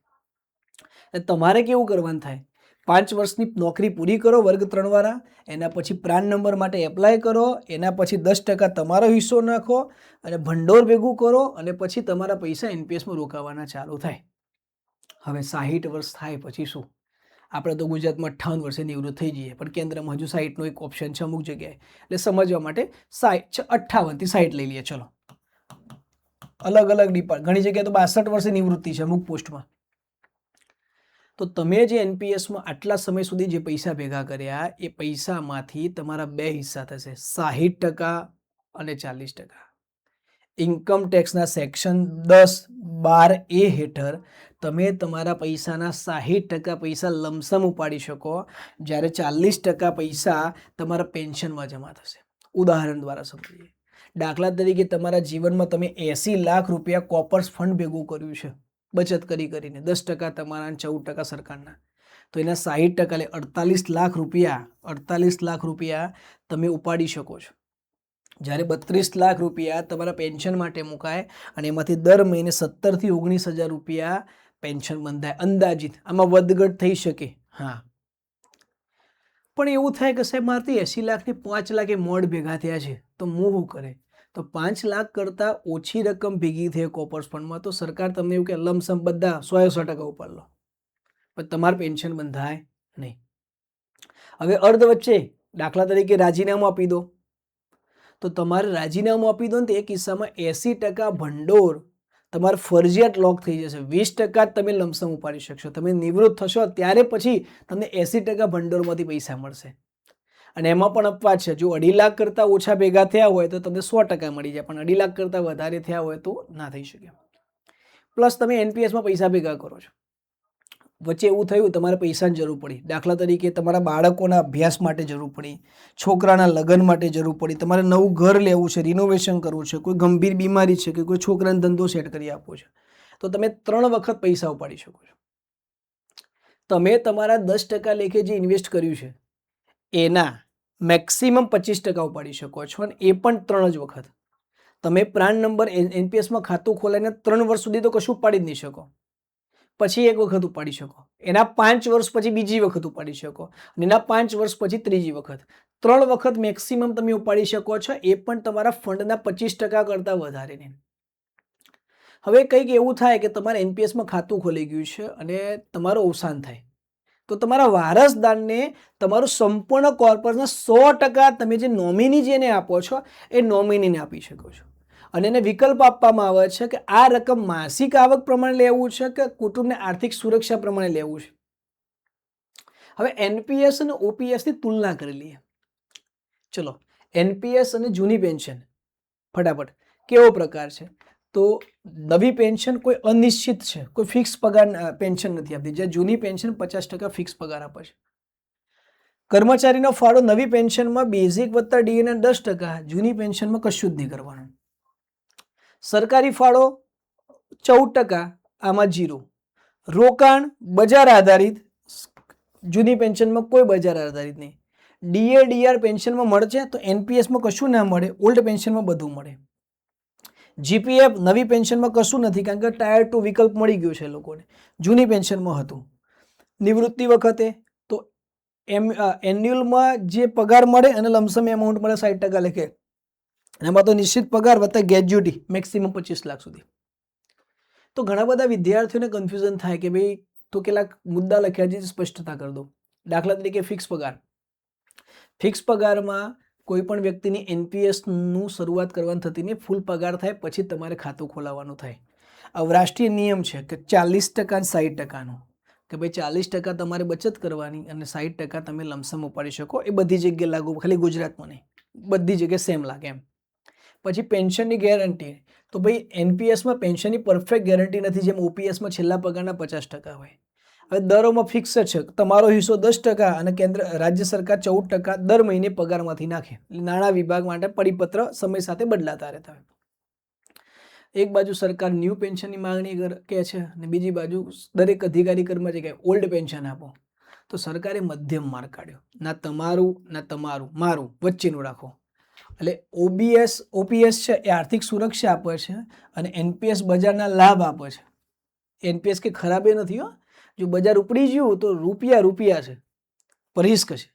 તમારે કેવું કરવાનું થાય, 5 વર્ષની નોકરી પૂરી કરો વર્ગ 3 વાળા, એના પછી પ્રાન નંબર માટે એપ્લાય કરો, એના પછી 10% તમારો હિસ્સો નાખો અને ભંડોળ ભેગું કરો અને પછી તમારા પૈસા એનપીએસમાં રોકાવાના ચાલુ થાય. હવે 60 વર્ષ થાય પછી શું? આપણે તો ગુજરાતમાં 58 વર્ષે નિવૃત્ત થઈ જઈએ, પણ કેન્દ્રમાં હજુ 60નો એક ઓપ્શન છે અમુક જગ્યાએ, એટલે સમજવા માટે 58 થી 60 લઈ લઈએ. ચલો, અલગ અલગ ડિપાર્ટ, ઘણી જગ્યાએ તો 62 વર્ષે નિવૃત્તિ છે અમુક પોસ્ટમાં. તો તમે જે એનપીએસમાં આટલા સમય સુધી જે પૈસા ભેગા કર્યા એ પૈસામાંથી તમારા બે હિસ્સા થશે, 60% અને 40%. ઇન્કમ ટેક્સના સેક્શન 10(12) એ હેઠળ તમે તમારા પૈસાના 60% પૈસા લમસમ ઉપાડી શકો, જ્યારે 40% પૈસા તમારા પેન્શનમાં જમા થશે. ઉદાહરણ દ્વારા સમજીએ. દાખલા તરીકે તમારા જીવનમાં તમે 80 લાખ રૂપિયા કોપર્સ ફંડ ભેગું કર્યું છે બચત કરી કરીને, 10% તમારા 14% સરકારના, તો એના 60% એટલે 48 લાખ રૂપિયા તમે ઉપાડી શકો છો. જ્યારે 32 લાખ રૂપિયા તમારા પેન્શન માટે મુકાય અને એમાંથી દર મહિને 17 થી 19 હજાર રૂપિયા પેન્શન બંધાય અંદાજિત. આમાં વધઘટ થઈ શકે, હા. પણ એવું થાય કે સાહેબ મારાથી 80 લાખથી 5 લાખ મોડ ભેગા થયા છે તો હું શું કરે? તો 5 લાખ કરતાં ઓછી રકમ ભેગી થઈ કોપર્સ ફંડમાં તો સરકાર તમને એવું કે લમસમ બધા 100% ઉપાડ લો, પણ તમારું પેન્શન બંધાય નહીં. હવે અર્ધ વચ્ચે દાખલા તરીકે રાજીનામું આપી દો, તો તમારે રાજીનામું આપી દો ને તો એ કિસ્સામાં 80% ભંડોળ તમારે ફરજિયાત લોક થઈ જશે, 20% જ તમે લમસમ ઉપાડી શકશો. તમે નિવૃત્ત થશો ત્યારે પછી તમને 80% ભંડોળમાંથી પૈસા મળશે. અને એમાં પણ અપવાદ છે, જો 2.5 લાખ કરતાં ઓછા ભેગા થયા હોય તો તમને 100% મળી જાય, પણ 2.5 લાખ કરતાં વધારે થયા હોય તો ના થઈ શકે. પ્લસ તમે એનપીએસમાં પૈસા ભેગા કરો છો, વચ્ચે એવું થયું તમારે પૈસાની જરૂર પડી, દાખલા તરીકે તમારા બાળકોના અભ્યાસ માટે જરૂર પડી, છોકરાના લગ્ન માટે જરૂર પડી, તમારે નવું ઘર લેવું છે, રિનોવેશન કરવું છે, કોઈ ગંભીર બીમારી છે કે કોઈ છોકરાને ધંધો સેટ કરી આપવો છે, તો તમે 3 વખત પૈસા ઉપાડી શકો છો. તમે તમારા 10% લેખે જે ઇન્વેસ્ટ કર્યું છે એના મેક્સિમમ 25% ઉપાડી શકો છો અને એ પણ 3 જ વખત. તમે પ્રાન નંબર એનપીએસમાં ખાતું ખોલાઈને 3 વર્ષ સુધી તો કશું ઉપાડી જ નહીં શકો, પછી એક વખત ઉપાડી શકો, એના 5 વર્ષ પછી બીજી વખત ઉપાડી શકો, અને એના 5 વર્ષ પછી ત્રીજી વખત. 3 વખત મેક્સિમમ તમે ઉપાડી શકો છો, એ પણ તમારા ફંડના 25% કરતાં વધારે નહીં. હવે કંઈક એવું થાય કે તમારે એનપીએસમાં ખાતું ખોલી ગયું છે અને તમારું અવસાન થાય, તો તમારા વારસદારને તમારું સંપૂર્ણ કોર્પસના 100% તમે જે નોમિની જેને આપો છો એ નોમિનીને આપી શકો છો. અને એને વિકલ્પ આપવામાં આવે છે કે આ રકમ માસિક આવક પ્રમાણે લેવું છે કે કુટુંબને આર્થિક સુરક્ષા પ્રમાણે લેવું છે. હવે એનપીએસ અને ઓપીએસની તુલના કરી લઈએ. ચલો, એનપીએસ અને જૂની પેન્શન ફટાફટ કેવો પ્રકાર છે? તો નવી પેન્શન કોઈ અનિશ્ચિત છે, કોઈ ફિક્સ પગાર પેન્શન નથી આપતી, જે જૂની પેન્શન 50% ફિક્સ પગાર આપે છે. કર્મચારીનો ફાળો નવી પેન્શનમાં બેઝિક વત્તા ડીએના 10%, જૂની પેન્શનમાં કશું જ નહીં કરવાનું. સરકારી ફાળો 14%, આમાં 0. રોકાણ બજાર આધારિત, જૂની પેન્શનમાં કોઈ બજાર આધારિત નહીં. ડીએ ડીઆર પેન્શનમાં મળશે તો એનપીએસમાં કશું ના મળે, ઓલ્ડ પેન્શનમાં બધું મળે. જીપીએફ નવી પેન્શનમાં કશું નથી, કારણ કે ટાયર 2 વિકલ્પ મળી ગયો છે લોકોને, જૂની પેન્શનમાં હતું. નિવૃત્તિ વખતે તો એન્યુઅલમાં જે પગાર મળે અને લમસમ એમાઉન્ટ મળે 60% લેખે, એમાં તો નિશ્ચિત પગાર વત્તા ગ્રેજ્યુટી મેક્સિમમ 25 લાખ સુધી. તો ઘણા બધા વિદ્યાર્થીઓને કન્ફ્યુઝન થાય કે ભાઈ તો કેટલાક મુદ્દા લખ્યા છે, સ્પષ્ટતા કરી દો. દાખલા તરીકે ફિક્સ પગાર. ફિક્સ પગારમાં કોઈ પણ વ્યક્તિની એનપીએસનું શરૂઆત કરવાની થતી નહીં, ફૂલ પગાર થાય પછી તમારે ખાતું ખોલાવવાનું થાય. હવે રાષ્ટ્રીય નિયમ છે કે 40% અને 60%નો, કે ભાઈ 40% તમારે બચત કરવાની અને 60% તમે લમસમ ઉપાડી શકો. એ બધી જગ્યાએ લાગુ, ખાલી ગુજરાતમાં નહીં, બધી જગ્યાએ સેમ લાગે એમ. પછી પેન્શનની ગેરંટી, તો ભાઈ એનપીએસમાં પેન્શનની પરફેક્ટ ગેરંટી નથી, જેમ ઓપીએસમાં છેલ્લા પગારના 50% હોય. હવે દરોમાં ફિક્સ છે, તમારો હિસ્સો 10% અને રાજ્ય સરકાર 14% દર મહિને પગારમાંથી નાખે. નાણાં વિભાગ માટે પરિપત્ર સમય સાથે બદલાતા રહેતા હોય. એક બાજુ સરકાર ન્યૂ પેન્શનની માંગણી કહે છે અને બીજી બાજુ દરેક અધિકારી કર્મચારી કહે ઓલ્ડ પેન્શન આપો. તો સરકારે મધ્યમ માર્ગ કાઢ્યો, ના તમારું ના તમારું, મારું વચ્ચેનું રાખો. એટલે ઓપીએસ છે એ આર્થિક સુરક્ષા આપે છે અને એનપીએસ બજારના લાભ આપે છે. એનપીએસ કે ખરાબ એ નથી હો, જો બજાર ઉપડી ગયું તો રૂપિયા છે, પર રિસ્ક છે.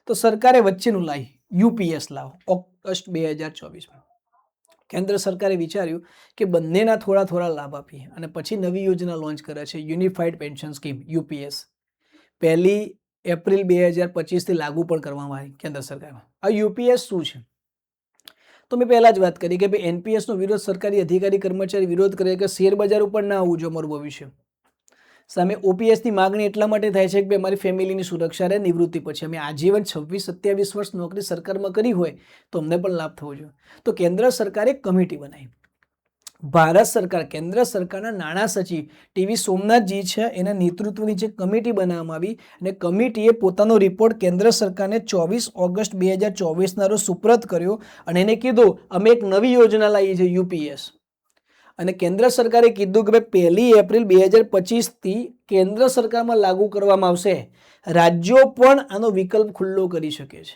તો સરકારે વચ્ચેનું લાવી યુપીએસ લાવો ઓગસ્ટ 2024માં. કેન્દ્ર સરકારે વિચાર્યું કે બંનેના થોડા લાભ આપીએ અને પછી નવી યોજના લોન્ચ કરે છે, unified pension scheme UPS. 1 April 2025થી લાગુ પણ કરવામાં આવી કેન્દ્ર સરકારમાં. આ યુપીએસ શું છે? તો મેં પહેલાં જ વાત કરી કે ભાઈ એનપીએસનો વિરોધ સરકારી અધિકારી કર્મચારી વિરોધ કરે કે શેર બજાર ઉપર ના આવવું જોઈએ અમારું ભવિષ્ય. સામે ઓપીએસની માગણી એટલા માટે થાય છે કે અમારી ફેમિલીની સુરક્ષા રહે નિવૃત્તિ પછી. અમે આજીવન 26-27 વર્ષ નોકરી સરકારમાં કરી હોય તો અમને પણ લાભ થવો જોઈએ. તો કેન્દ્ર સરકારે કમિટી બનાવી. ભારત સરકાર, કેન્દ્ર સરકારના નાણાં સચિવ ટીવી સોમનાથજી છે, એના નેતૃત્વ નીચે કમિટી બનાવવામાં આવી અને કમિટીએ પોતાનો રિપોર્ટ કેન્દ્ર સરકારને 24 ઓગસ્ટ 2024ના રોજ સુપ્રત કર્યો અને એને કીધું અમે એક નવી યોજના લાવી છે યુપીએસ. અને કેન્દ્ર સરકારે કીધું કે ભાઈ 1 એપ્રિલ 2025થી કેન્દ્ર સરકારમાં લાગુ કરવામાં આવશે. રાજ્યો પણ આનો વિકલ્પ ખુલ્લો કરી શકે છે.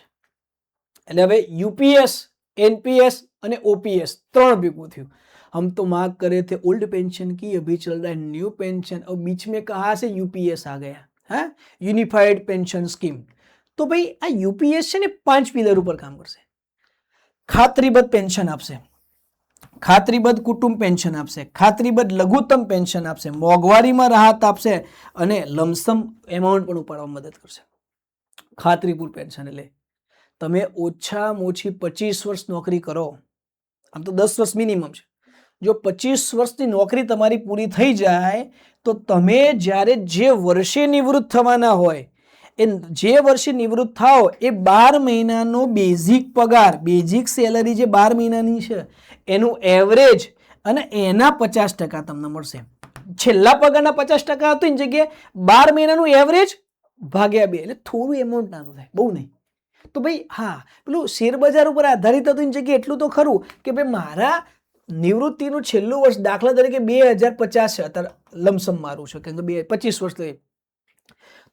એટલે હવે યુપીએસ, एनपीएस અને ओपीएस 3 भेगू थी. हम तो मांग करे थे ओल्ड पेंशन की, अभी चल रहा है न्यू पेंशन और बीच में कहाँ से यूपीएस आ गया है, यूनिफाइड पेंशन स्कीम. तो भाई आ यूपीएस છે ને 5 પિલર ઉપર કામ કરશે. ખાતરીબદ્ધ પેન્શન આપશે, ખાતરીબદ્ધ કુટુંબ પેન્શન આપશે, ખાતરીબદ્ધ લઘુત્તમ પેન્શન આપશે, મોંઘવારીમાં રાહત આપશે અને લમસમ એમાઉન્ટ પણ ઉપાડવામાં મદદ કરશે. ખાતરીપૂર્ણ પેન્શન એટલે તમે ઓછામાં ઓછી 25 વર્ષ નોકરી કરો, આમ તો 10 વર્ષ મિનિમમ છે. જો 25 વર્ષની નોકરી તમારી પૂરી થઈ જાય તો તમે જ્યારે જે વર્ષે નિવૃત્ત થવાના હોય એ જે વર્ષે નિવૃત્ત થાઓ એ 12 મહિનાનો બેઝિક પગાર, બેઝિક સેલરી જે 12 મહિનાની છે એનું એવરેજ અને એના 50% તમને મળશે. છેલ્લા પગારના 50% હતું એની જગ્યાએ 12 મહિનાનું એવરેજ ભાગ્યા 2 એટલે થોડું એમાઉન્ટ નાનું થાય, બહુ નહીં. તો ભાઈ હા, પેલું શેર બજાર ઉપર આધારિત હતું એની જગ્યાએ એટલું તો ખરું કે ભાઈ મારા નિવૃત્તિનું છેલ્લું વર્ષ દાખલા તરીકે 2050 છે, અત્યારે લમસમ મારું છે કેમ કે 25 વર્ષ થઈ,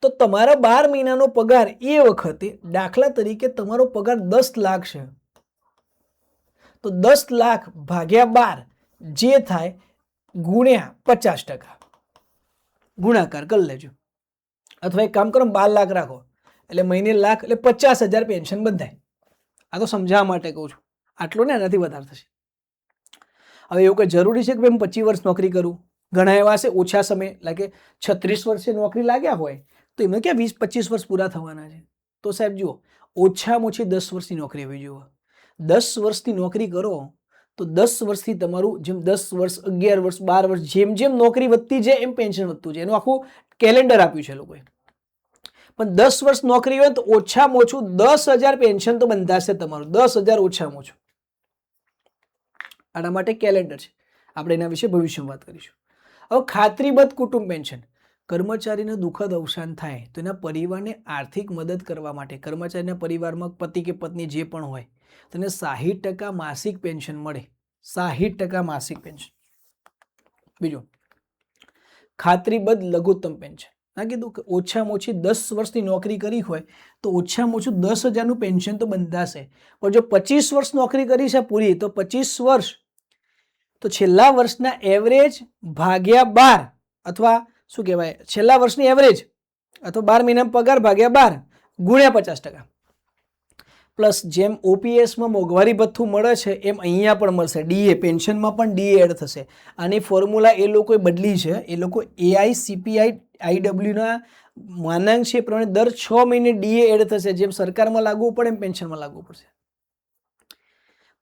તો તમારા 12 મહિનાનો પગાર એ વખતે દાખલા તરીકે તમારો પગાર 10 લાખ છે, તો 10 લાખ ભાગ્યા 12 જે થાય ગુણ્યા 50%. ગુણાકાર કરી લેજો. અથવા એક કામ કરો, 12 લાખ રાખો એટલે મહિને લાખ એટલે 50,000 પેન્શન બંધાય. આ તો સમજાવવા માટે કહું છું, આટલો ને એનાથી વધારે થશે. હવે એવું કંઈ જરૂરી છે કે ભાઈ હું 25 વર્ષ નોકરી કરું? ઘણા એવા છે ઓછા સમય લાગે 36 વર્ષે નોકરી લાગ્યા હોય તો એમને ક્યાં 20-25 વર્ષ પૂરા થવાના છે? તો સાહેબ જુઓ, ઓછામાં ઓછી 10 વર્ષની નોકરી હોવી જોઈએ. 10 વર્ષની નોકરી કરો તો 10 વર્ષથી તમારું જેમ 10 વર્ષ, 11 વર્ષ, 12 વર્ષ જેમ જેમ નોકરી વધતી જાય એમ પેન્શન વધતું જાય. એનું આખું કેલેન્ડર આપ્યું છે લોકોએ. પણ 10 વર્ષ નોકરી હોય તો ઓછામાં ઓછું 10,000 પેન્શન તો બંધાશે તમારું. 10,000 ઓછામાં ઓછું. આના માટે કેલેન્ડર છે. આપણે એના વિશે ભવિષ્યમાં વાત કરીશું. હવે ખાતરીબદ્ધ કુટુંબ પેન્શન. કર્મચારીનું દુઃખદ અવસાન થાય તો એના પરિવારને આર્થિક મદદ કરવા માટે કર્મચારીના પરિવારમાં પતિ કે પત્ની જે પણ હોય તેને 60% માસિક પેન્શન મળે. 60% માસિક પેન્શન. બીજું, ખાતરીબદ્ધ લઘુત્તમ પેન્શન. ના કીધું કે ઓછામાં ઓછી 10 વર્ષની નોકરી કરી હોય તો ઓછામાં ઓછું 10,000નું પેન્શન તો બંધાશે. પણ જો 25 વર્ષ નોકરી કરી છે પૂરી તો 25 વર્ષ તો છેલ્લા વર્ષના એવરેજ ભાગ્યા 12 અથવા શું કહેવાય છેલ્લા વર્ષની એવરેજ અથવા 12 મહિના પગાર ભાગ્યા 12 ગુણ્યા 50%. પ્લસ જેમ ઓપીએસમાં મોંઘવારી ભથ્થું મળે છે એમ અહીંયા પણ મળશે. ડીએ પેન્શનમાં પણ ડીએ એડ થશે. આની ફોર્મ્યુલા એ લોકોએ બદલી છે. એ લોકો એઆઈસીપીઆઈ આઈડબ્લ્યુના માનાંક છે એ પ્રમાણે દર 6 મહિને ડીએ એડ થશે. જેમ સરકારમાં લાગુ પડે એમ પેન્શનમાં લાગુ પડશે.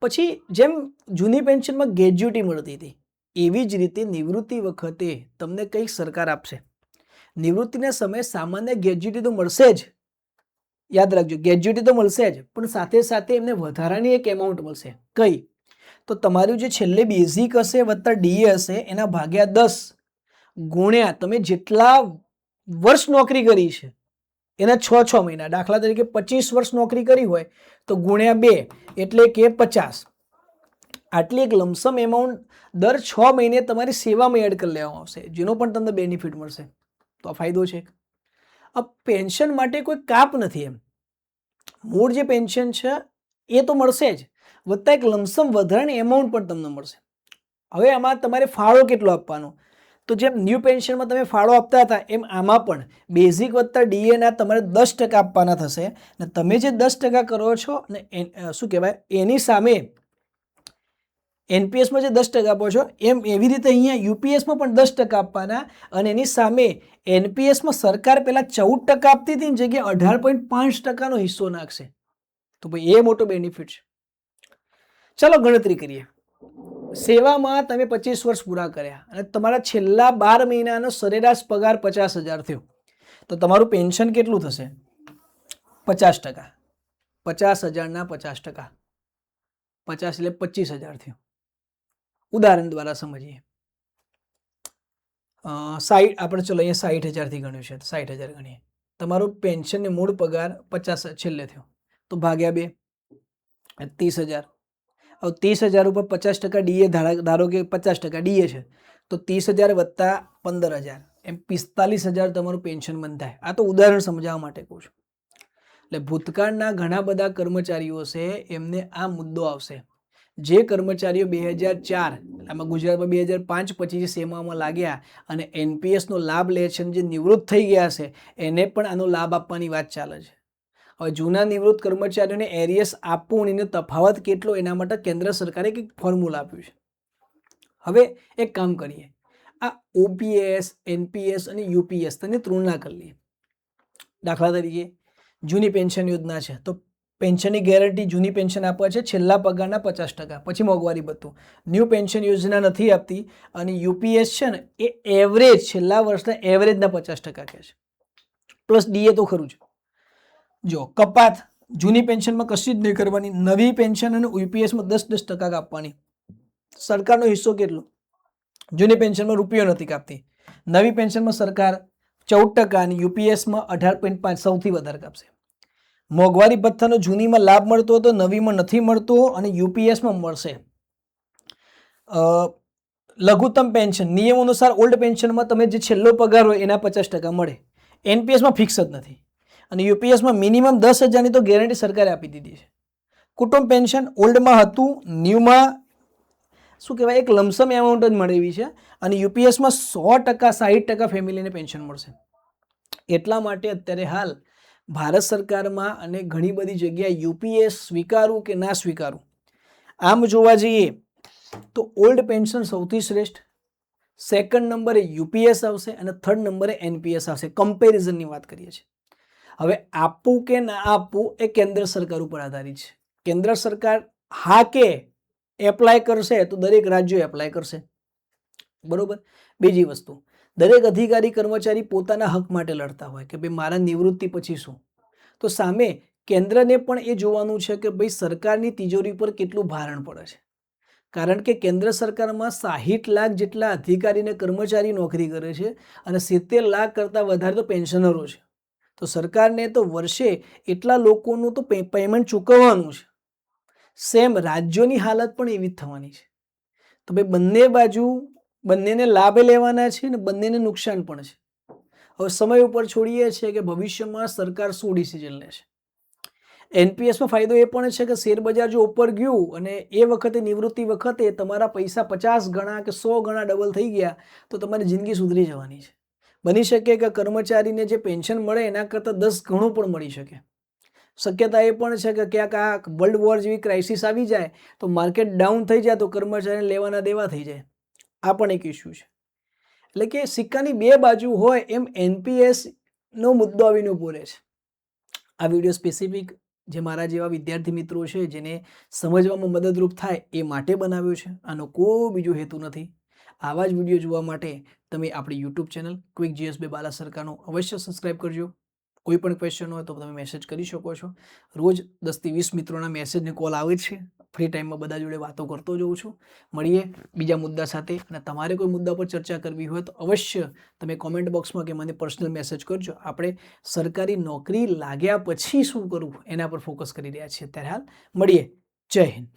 પછી જેમ જૂની પેન્શનમાં ગ્રેજ્યુટી મળતી હતી એવી જ રીતે નિવૃત્તિ વખતે તમને કંઈક સરકાર આપશે. નિવૃત્તિના સમયે સામાન્ય ગ્રેજ્યુટી તો મળશે જ, યાદ રાખજો ગ્રેજ્યુટી તો મળશે જ, પણ સાથે સાથે એમને વધારાની એક એમાઉન્ટ મળશે. કઈ? તો તમારું જે છેલ્લે બેઝિક હશે વત્તા ડીએ હશે એના ભાગ્યા 10 ગુણ્યા તમે જેટલા વર્ષ નોકરી કરી છે એના 6 મહિના. દાખલા તરીકે 25 વર્ષ નોકરી કરી હોય તો ગુણ્યા 2 એટલે કે 50. આટલી એક લમસમ એમાઉન્ટ દર 6 મહિને તમારી સેવામાં એડ કરી લેવામાં આવશે, જેનો પણ તમને બેનિફિટ મળશે. તો આ ફાયદો છે. આ પેન્શન માટે કોઈ કાપ નથી. એમ મૂળ જે પેન્શન છે એ તો મળશે જ, વત્તા એક લમસમ વધારાની એમાઉન્ટ પણ તમને મળશે. હવે આમાં તમારે ફાળો કેટલો આપવાનો? તો જેમ ન્યૂ પેન્શનમાં તમે ફાળો આપતા હતા એમ આમાં પણ બેઝિક વત્તા ડીએના તમારે 10% આપવાના થશે. ને તમે જે 10% કરો છો ને શું કહેવાય એની સામે એનપીએસમાં જે 10% આપો છો એમ એવી રીતે અહીંયા યુપીએસમાં પણ 10% આપવાના. અને એની સામે એનપીએસમાં સરકાર પહેલાં 14% આપતી હતી ને જગ્યાએ 18.5%નો હિસ્સો નાખશે. તો ભાઈ એ મોટો બેનિફિટ છે. ચાલો ગણતરી કરીએ. સેવામાં તમે 25 વર્ષ પૂરા કર્યા અને તમારા છેલ્લા 12 મહિનાનો સરેરાશ પગાર 50,000 થયો તો તમારું પેન્શન કેટલું થશે? 50%. 50,000ના 50%. 50 એટલે 25,000 થયું. ઉદાહરણ દ્વારા સમજીએ. 60 આપણે ચલો અહીંયા 60,000થી ગણ્યું છે, 60,000 ગણીએ. તમારું પેન્શનને મૂળ પગાર 50 છેલ્લે થયો તો ભાગ્યા 2 30,000. હવે 30,000 ઉપર 50% ડીએ ધારો કે 50% ડીએ છે તો 30,000 વત્તા 15,000 એમ 45,000 તમારું પેન્શન બંધાય. આ તો ઉદાહરણ સમજાવવા માટે કહું છું. એટલે ભૂતકાળના ઘણા બધા કર્મચારીઓ છે એમને આ મુદ્દો આવશે. જે કર્મચારીઓ 2004 આમાં ગુજરાતમાં 2005 પછી જે સેવામાં લાગ્યા અને એનપીએસનો લાભ લે છે જે નિવૃત્ત થઈ ગયા છે એને પણ આનો લાભ આપવાની વાત ચાલે છે. હવે જૂના નિવૃત્ત કર્મચારીઓને એરિયસ આપવું એનો તફાવત કેટલો એના માટે કેન્દ્ર સરકારે એક ફોર્મ્યુલા આપ્યું છે. હવે એક કામ કરીએ, આ ઓપીએસ, એનપીએસ અને યુપીએસ તેની તુલના કરી લઈએ. દાખલા તરીકે જૂની પેન્શન યોજના છે તો પેન્શનની ગેરંટી જૂની પેન્શન આપે છે છેલ્લા પગારના 50%, પછી મોંઘવારી ભથ્થું. ન્યૂ પેન્શન યોજના નથી આપતી અને યુપીએસ છે ને એ એવરેજ છેલ્લા વર્ષના એવરેજના 50% કહે છે. પ્લસ ડીએ તો ખરું જ. જો કપાત જૂની પેન્શનમાં કશી જ નહીં કરવાની, નવી પેન્શન અને યુપીએસમાં 10% કાપવાની. સરકારનો હિસ્સો કેટલો? જૂની પેન્શનમાં રૂપિયો નથી કાપતી, નવી પેન્શનમાં સરકાર 14% અને યુપીએસમાં 18.5 સૌથી વધારે કાપશે. મોંઘવારી ભથ્થાનો જૂનીમાં લાભ મળતો હતો, નવીમાં નથી મળતો અને યુપીએસમાં મળશે. લઘુત્તમ પેન્શન નિયમ અનુસાર ઓલ્ડ પેન્શનમાં તમે જે છેલ્લો પગાર હોય એના 50% મળે. એનપીએસમાં ફિક્સ જ નથી અને યુપીએસમાં મિનિમમ 10,000ની તો ગેરંટી સરકારે આપી દીધી છે. કુટુંબ પેન્શન ઓલ્ડમાં હતું, ન્યૂમાં શું કહેવાય એક લમસમ એમાઉન્ટ જ મળે એવી છે અને યુપીએસમાં 100% 60% ફેમિલીને પેન્શન મળશે. એટલા માટે અત્યારે હાલ ભારત સરકારમાં અને ઘણી બધી જગ્યાએ યુપીએસ સ્વીકારવું કે ના સ્વીકારવું, આમ જોવા જઈએ તો ઓલ્ડ પેન્શન સૌથી શ્રેષ્ઠ, સેકન્ડ નંબરે યુપીએસ આવશે અને થર્ડ નંબરે એનપીએસ આવશે. કમ્પેરિઝનની વાત કરીએ છીએ. હવે આપવું કે ના આપવું એ કેન્દ્ર સરકાર ઉપર આધારિત છે. કેન્દ્ર સરકાર હા કે એપ્લાય કરશે તો દરેક રાજ્યો એપ્લાય કરશે, બરોબર. બીજી વસ્તુ, દરેક અધિકારી કર્મચારી પોતાના હક માટે લડતા હોય કે ભાઈ મારા નિવૃત્તિ પછી શું, તો સામે કેન્દ્રને પણ એ જોવાનું છે કે ભાઈ સરકારની તિજોરી પર કેટલું ભારણ પડે છે. કારણ કે કેન્દ્ર સરકારમાં 60 લાખ જેટલા અધિકારી અને કર્મચારી નોકરી કરે છે અને 70 લાખ કરતાં વધારે તો પેન્શનરો છે. તો સરકારને તો વર્ષે એટલા લોકોનું તો પેમેન્ટ ચૂકવવાનું છે. સેમ રાજ્યોની હાલત પણ એવી જ થવાની છે. તો ભાઈ બંને બાજુ બંનેને લાભ લેવાના છે ને બંનેને નુકસાન પણ છે. હવે સમય ઉપર છોડીએ છીએ કે ભવિષ્યમાં સરકાર શું ડિસિઝન લે છે. એનપીએસમાં ફાયદો એ પણ છે કે શેર બજાર જો ઉપર ગયું અને એ વખતે નિવૃત્તિ વખતે તમારા પૈસા 50 ગણા કે 100 ગણા ડબલ થઈ ગયા તો તમારી જિંદગી સુધરી જવાની છે. બની શકે કે કર્મચારીને જે પેન્શન મળે એના કરતાં 10 ગણું પણ મળી શકે. શક્યતા એ પણ છે કે ક્યાંક આ વર્લ્ડ વોર જેવી ક્રાઇસિસ આવી જાય તો માર્કેટ ડાઉન થઈ જાય તો કર્મચારીને લેવાના દેવા થઈ જાય. આ પણ એક ઇસ્યુ છે. એટલે કે સિક્કાની બે બાજુ હોય એમ એનપીએસનો મુદ્દો આવીને ઊભો રહે છે. આ વિડીયો સ્પેસિફિક જે મારા જેવા વિદ્યાર્થી મિત્રો છે જેને સમજવામાં મદદરૂપ થાય એ માટે બનાવ્યો છે. આનો કોઈ બીજો હેતુ નથી. આવા જ વિડીયો જોવા માટે તમે આપણી યુટ્યુબ ચેનલ ક્વિક GS બે બાલા સરકારનો અવશ્ય સબસ્ક્રાઇબ કરજો. કોઈ પણ ક્વેશ્ચન હોય તો તમે મેસેજ કરી શકો છો. રોજ 10 થી 20 મિત્રોના મેસેજ ને કોલ આવે છે. ફ્રી ટાઈમમાં બધા જોડે વાતો કરતો જઉં છું. મળીએ બીજા મુદ્દા સાથે. અને તમારે કોઈ મુદ્દા પર ચર્ચા કરવી હોય તો અવશ્ય તમે કોમેન્ટ બોક્સમાં કે મને પર્સનલ મેસેજ કરજો. આપણે સરકારી નોકરી લાગ્યા પછી શું કરવું એના પર ફોકસ કરી રહ્યા છીએ અત્યારે હાલ. મળીએ. જય હિન્દ.